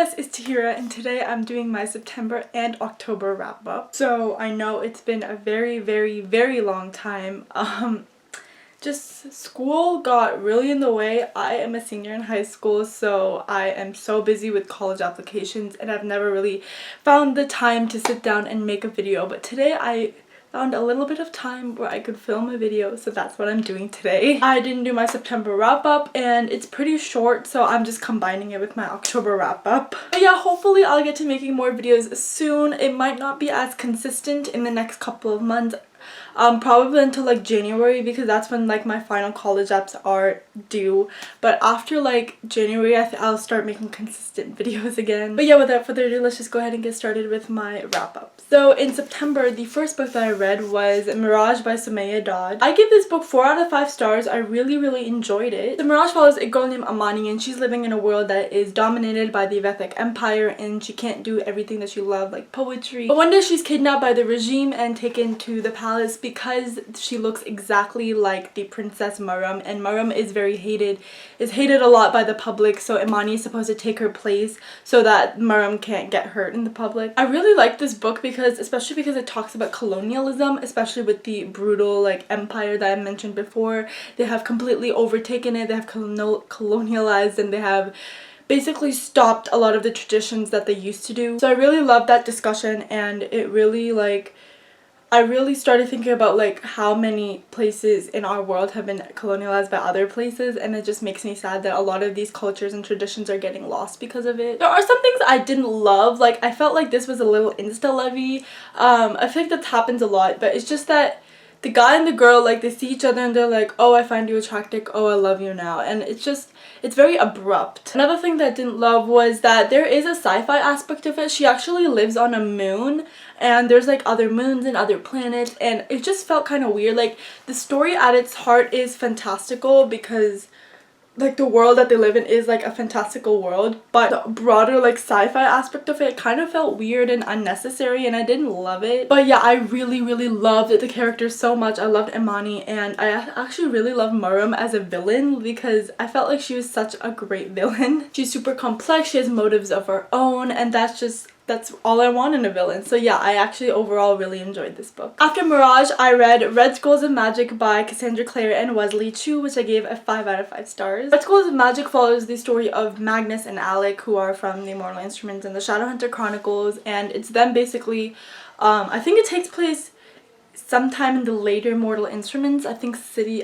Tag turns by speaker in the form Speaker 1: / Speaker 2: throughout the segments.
Speaker 1: guys, it's Tahira, and today I'm doing my September and October wrap up. So I know it's been a very long time. Just school got really in the way. I am a senior in high school, so I am so busy with college applications and I've never really found the time to sit down and make a video. But today I found a little bit of time where I could film a video, so that's what I'm doing today. I didn't do my September wrap up and it's pretty short, so I'm just combining it with my October wrap up. But yeah, hopefully I'll get to making more videos soon. It might not be as consistent in the next couple of months. Probably until like January, because that's when like my final college apps are due. But after like January, I'll start making consistent videos again. But yeah, without further ado, let's just go ahead and get started with my wrap up. So in September, the first book that I read was Mirage by Sumaya Dodd. I give this book 4 out of 5 stars. I really enjoyed it. The Mirage follows a girl named Amani, and she's living in a world that is dominated by the Vedic Empire, and she can't do everything that she loved, like poetry. But one day she's kidnapped by the regime and taken to the palace because she looks exactly like the Princess Maram, and Maram is hated a lot by the public, so Imani is supposed to take her place so that Maram can't get hurt in the public. I really like this book especially because it talks about colonialism, especially with the brutal like empire that I mentioned before. They have completely overtaken it, they have colonialized, and they have basically stopped a lot of the traditions that they used to do. So I really love that discussion, and it really I really started thinking about like how many places in our world have been colonialized by other places, and it just makes me sad that a lot of these cultures and traditions are getting lost because of it. There are some things I didn't love, like I felt like this was a little insta-lovey. I feel like that happens a lot, but it's just that the guy and the girl, like, they see each other and they're like, oh, I find you attractive, oh, I love you now, and it's very abrupt. Another thing that I didn't love was that there is a sci-fi aspect of it. She actually lives on a moon, and there's like other moons and other planets, and it just felt kind of weird. Like, the story at its heart is fantastical because like the world that they live in is like a fantastical world, but the broader like sci-fi aspect of it kind of felt weird and unnecessary, and I didn't love it. But yeah, I really loved the characters so much. I loved Imani, and I actually really loved Maram as a villain because I felt like she was such a great villain. She's super complex, she has motives of her own, and that's all I want in a villain. So yeah, I actually overall really enjoyed this book. After Mirage, I read Retributions of Magic by Cassandra Clare and Wesley Chu, which I gave a 5 out of 5 stars. Retributions of Magic follows the story of Magnus and Alec, who are from the Immortal Instruments and the Shadowhunter Chronicles, and it's them basically, I think it takes place sometime in the later Mortal Instruments, I think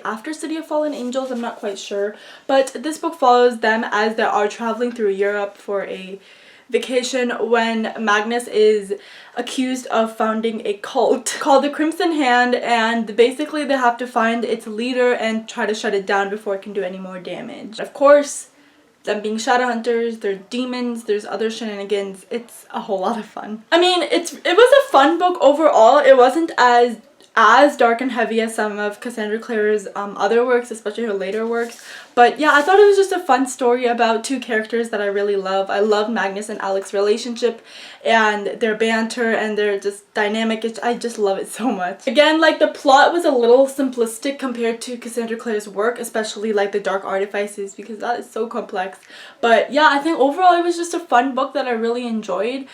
Speaker 1: after City of Fallen Angels, I'm not quite sure. But this book follows them as they are traveling through Europe for a vacation when Magnus is accused of founding a cult called the Crimson Hand, and basically they have to find its leader and try to shut it down before it can do any more damage. Of course, them being Shadowhunters, there's demons, there's other shenanigans. It's a whole lot of fun. I mean, it was a fun book overall. It wasn't as dark and heavy as some of Cassandra Clare's other works, especially her later works. But yeah, I thought it was just a fun story about two characters that I really love. I love Magnus and Alec's relationship and their banter and their just dynamic. I just love it so much. Again, like, the plot was a little simplistic compared to Cassandra Clare's work, especially like the dark artifices, because that is so complex. But yeah, I think overall it was just a fun book that I really enjoyed.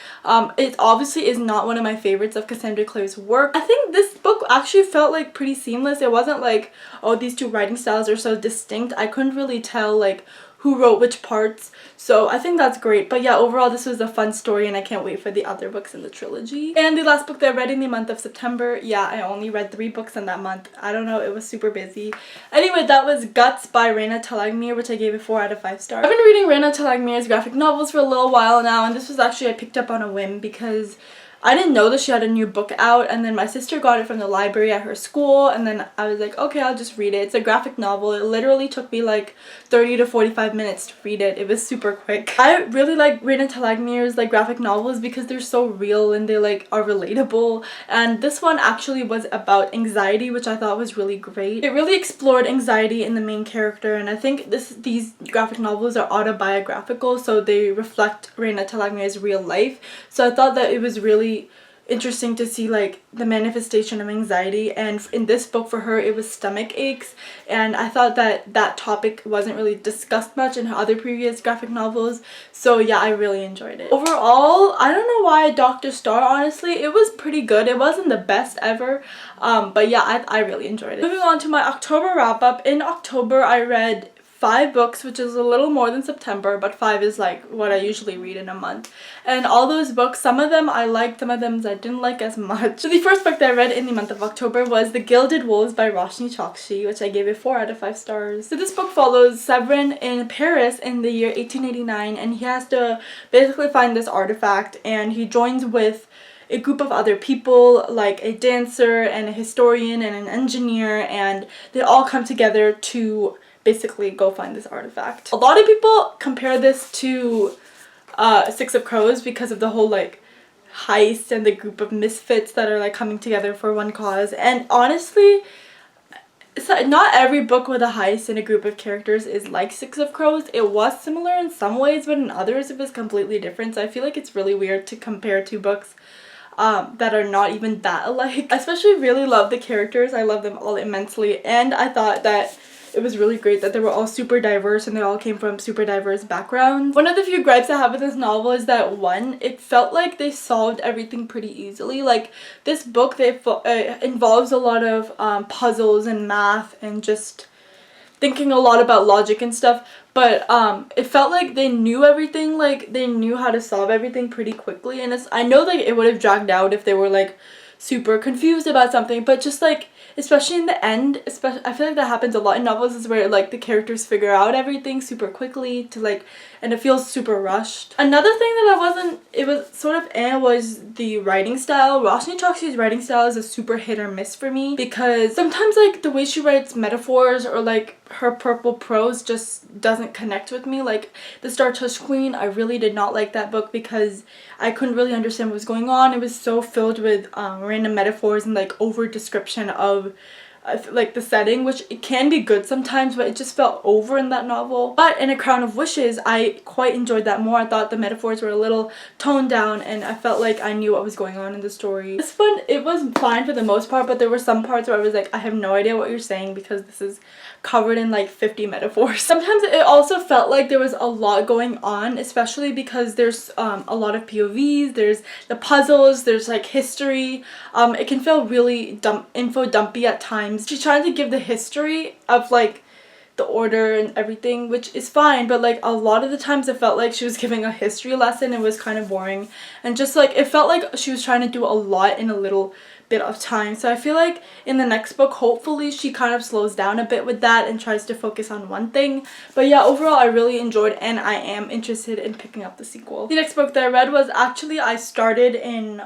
Speaker 1: It obviously is not one of my favorites of Cassandra Clare's work. I think this book actually felt like pretty seamless. It wasn't like, oh, these two writing styles are so distinct. I couldn't really tell like who wrote which parts, so I think that's great. But yeah, overall this was a fun story, and I can't wait for the other books in the trilogy. And the last book that I read in the month of September, yeah, I only read 3 books in that month. I don't know, it was super busy. Anyway, that was Guts by Raina Telgemeier, which I gave a 4 out of 5 stars. I've been reading Raina Telgemmeier's graphic novels for a little while now, and this was actually I picked up on a whim because I didn't know that she had a new book out, and then my sister got it from the library at her school, and then I was like, okay, I'll just read it. It's a graphic novel. It literally took me like 30 to 45 minutes to read it. It was super quick. I really like Raina Telgemmeier's like graphic novels because they're so real and they like are relatable, and this one actually was about anxiety, which I thought was really great. It really explored anxiety in the main character, and I think these graphic novels are autobiographical, so they reflect Raina Telgemmeier's real life. So I thought that it was really interesting to see like the manifestation of anxiety, and in this book for her it was stomach aches, and I thought that that topic wasn't really discussed much in her other previous graphic novels. So yeah, I really enjoyed it. Overall, I don't know why Dr. Star, honestly it was pretty good. It wasn't the best ever, but yeah, I really enjoyed it. Moving on to my October wrap up. In October I read 5 books, which is a little more than September, but 5 is like what I usually read in a month. And all those books, some of them I liked, some of them I didn't like as much. So the first book that I read in the month of October was The Gilded Wolves by Roshni Chokshi, which I gave it 4 out of 5 stars. So this book follows Severin in Paris in the year 1889, and he has to basically find this artifact, and he joins with a group of other people, like a dancer and a historian and an engineer, and they all come together to basically go find this artifact. A lot of people compare this to Six of Crows because of the whole like heist and the group of misfits that are like coming together for one cause, and honestly not every book with a heist and a group of characters is like Six of Crows. It was similar in some ways, but in others it was completely different. So I feel like it's really weird to compare two books that are not even that alike. I especially really love the characters. I love them all immensely, and I thought that it was really great that they were all super diverse and they all came from super diverse backgrounds. One of the few gripes I have with this novel is that, one, it felt like they solved everything pretty easily. Like, this book involves a lot of puzzles and math and just thinking a lot about logic and stuff, but it felt like they knew everything, like they knew how to solve everything pretty quickly. And I know like it would have dragged out if they were like super confused about something, but just like especially in the end, I feel like that happens a lot in novels, is where like the characters figure out everything super quickly to like, and it feels super rushed. Another thing that it was sort of was the writing style. Roshni Chokshi's writing style is a super hit or miss for me, because sometimes like the way she writes metaphors or like her purple prose just doesn't connect with me. Like The Star-Touched Queen, I really did not like that book because I couldn't really understand what was going on. It was so filled with random metaphors and like over description of like the setting, which it can be good sometimes, but it just felt over in that novel. But in A Crown of Wishes, I quite enjoyed that more. I thought the metaphors were a little toned down and I felt like I knew what was going on in the story. This one, it was fine for the most part, but there were some parts where I was like, I have no idea what you're saying because this is covered in like 50 metaphors. Sometimes it also felt like there was a lot going on, especially because there's a lot of POVs, there's the puzzles, there's like history. It can feel really info dumpy at times. She's trying to give the history of like the order and everything, which is fine, but like a lot of the times it felt like she was giving a history lesson. It was kind of boring, and just like it felt like she was trying to do a lot in a little bit of time. So I feel like in the next book, hopefully she kind of slows down a bit with that and tries to focus on one thing. But yeah, overall I really enjoyed, and I am interested in picking up the sequel. The next book that I read was actually, I started in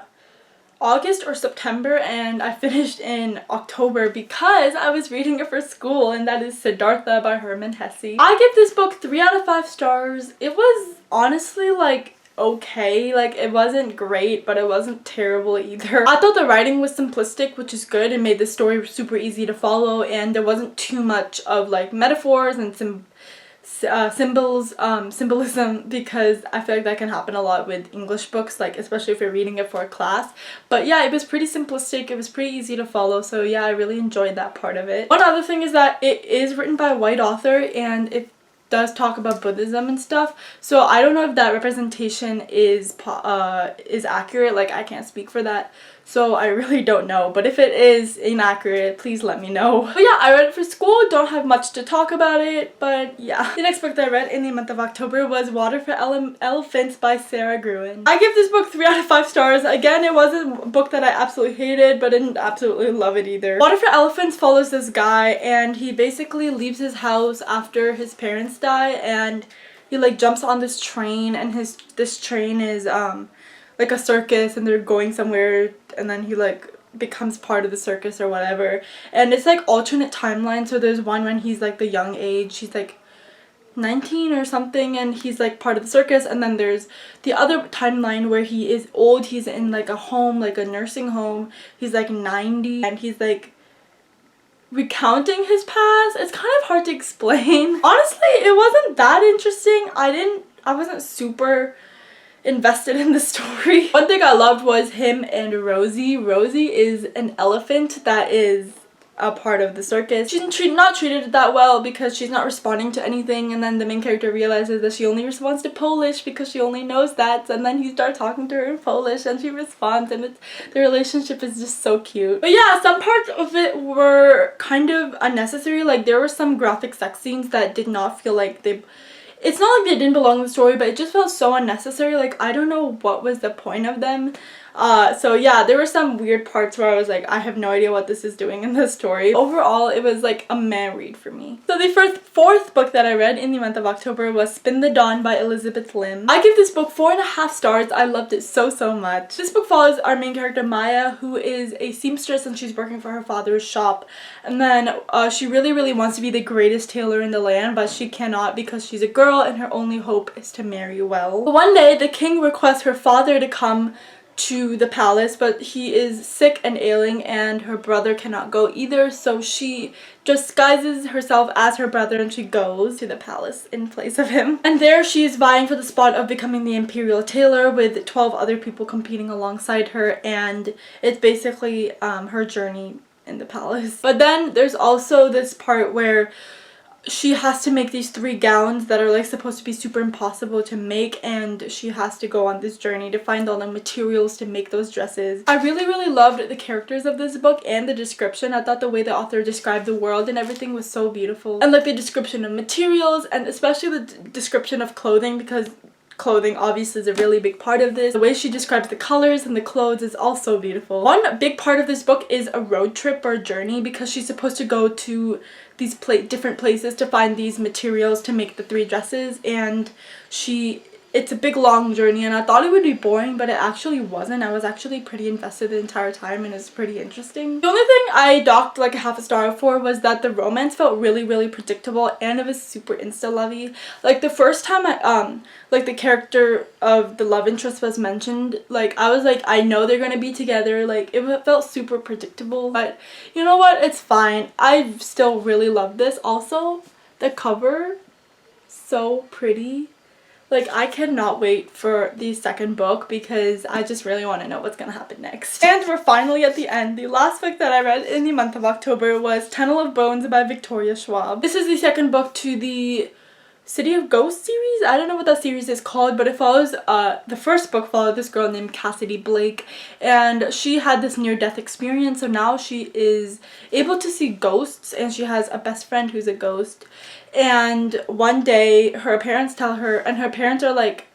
Speaker 1: August or September and I finished in October because I was reading it for school, and that is Siddhartha by Hermann Hesse. I give this book 3 out of 5 stars. It was honestly like okay, like it wasn't great, but it wasn't terrible either. I thought the writing was simplistic, which is good. It made the story super easy to follow, and there wasn't too much of like metaphors and symbolism, because I feel like that can happen a lot with English books, like especially if you're reading it for a class. But yeah, it was pretty simplistic, it was pretty easy to follow, so yeah, I really enjoyed that part of it. One other thing is that it is written by a white author, and it does talk about Buddhism and stuff, so I don't know if that representation is accurate. Like I can't speak for that, so I really don't know, but if it is inaccurate, please let me know. But yeah, I read it for school, don't have much to talk about it, but yeah. The next book that I read in the month of October was Water for Elephants by Sarah Gruen. I give this book 3 out of 5 stars. Again, it was a book that I absolutely hated, but didn't absolutely love it either. Water for Elephants follows this guy, and he basically leaves his house after his parents die, and he like jumps on this train, and this train is like a circus, and they're going somewhere, and then he like becomes part of the circus or whatever. And it's like alternate timeline, so there's one when he's like the young age, he's like 19 or something, and he's like part of the circus, and then there's the other timeline where he is old, he's in like a home, like a nursing home, he's like 90, and he's like recounting his past. It's kind of hard to explain. Honestly, it wasn't that interesting. I wasn't super invested in the story. One thing I loved was him and Rosie. Rosie is an elephant that is a part of the circus. She's not treated that well because she's not responding to anything, and then the main character realizes that she only responds to Polish because she only knows that, and then he starts talking to her in Polish and she responds, and the relationship is just so cute. But yeah, some parts of it were kind of unnecessary. Like there were some graphic sex scenes that did not feel like it's not like they didn't belong in the story, but it just felt so unnecessary. Like I don't know what was the point of them. So yeah, there were some weird parts where I was like, I have no idea what this is doing in the story. Overall, it was like a meh read for me. So the fourth book that I read in the month of October was Spin the Dawn by Elizabeth Lim. I give this book 4.5 stars. I loved it so much. This book follows our main character Maya, who is a seamstress and she's working for her father's shop. And then she really wants to be the greatest tailor in the land, but she cannot because she's a girl and her only hope is to marry well. But one day, the king requests her father to come to the palace, but he is sick and ailing and her brother cannot go either, so she disguises herself as her brother and she goes to the palace in place of him. And there she is vying for the spot of becoming the imperial tailor with 12 other people competing alongside her, and it's basically her journey in the palace. But then there's also this part where she has to make these 3 gowns that are like supposed to be super impossible to make, and she has to go on this journey to find all the materials to make those dresses. I really loved the characters of this book and the description. I thought the way the author described the world and everything was so beautiful, and like the description of materials and especially the description of clothing, because clothing obviously is a really big part of this. The way she describes the colors and the clothes is also beautiful. One big part of this book is a road trip or journey, because she's supposed to go to these different places to find these materials to make the 3 dresses, and it's a big long journey, and I thought it would be boring, but it actually wasn't. I was actually pretty invested the entire time and it's pretty interesting. The only thing I docked like a 0.5 star for was that the romance felt really predictable and it was super insta-lovey. Like the first time like the character of the love interest was mentioned, like I was like, I know they're gonna be together. Like it felt super predictable, but you know what, it's fine. I still really love this. Also, the cover, so pretty. Like, I cannot wait for the second book because I just really want to know what's going to happen next. And we're finally at the end. The last book that I read in the month of October was Tunnel of Bones by Victoria Schwab. This is the second book to the City of Ghosts series. I don't know what that series is called, but it follows, the first book followed this girl named Cassidy Blake, and she had this near-death experience, so now she is able to see ghosts, and she has a best friend who's a ghost. And one day her parents tell her, and her parents are like,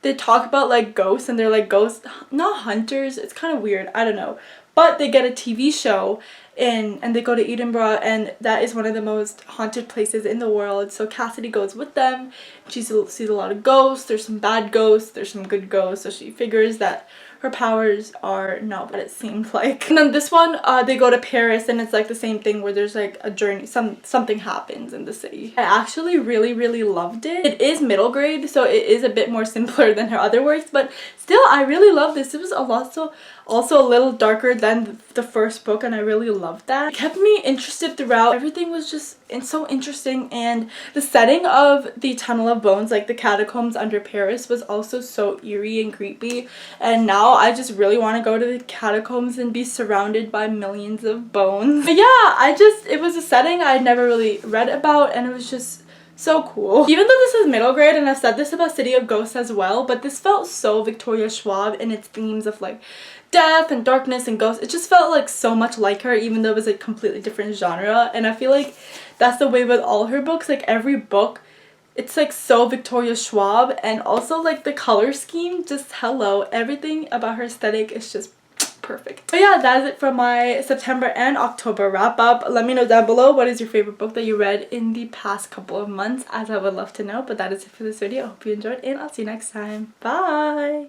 Speaker 1: they talk about like ghosts, and they're like ghost, not hunters, it's kind of weird, I don't know. But they get a TV show and they go to Edinburgh, and that is one of the most haunted places in the world. So Cassidy goes with them. She sees a lot of ghosts. There's some bad ghosts, there's some good ghosts, so she figures that her powers are not what it seemed like. And then this one, they go to Paris, and it's like the same thing where there's like a journey, something happens in the city. I actually really loved it. It is middle grade, so it is a bit more simpler than her other works, but still I really love this. It was also a little darker than the first book, and I really loved that. It kept me interested throughout. Everything was just so interesting, and the setting of the Tunnel of Bones, like the catacombs under Paris, was also so eerie and creepy, and now I just really want to go to the catacombs and be surrounded by millions of bones. But yeah, it was a setting I'd never really read about, and it was just so cool. Even though this is middle grade, and I've said this about City of Ghosts as well, but this felt so Victoria Schwab in its themes of like death and darkness and ghosts. It just felt like so much like her, even though it was a completely different genre. And I feel like that's the way with all her books. Like every book, it's like so Victoria Schwab, and also like the color scheme, just hello. Everything about her aesthetic is just perfect. But yeah, that is it for my September and October wrap up. Let me know down below what is your favorite book that you read in the past couple of months, as I would love to know. But that is it for this video. I hope you enjoyed, and I'll see you next time. Bye!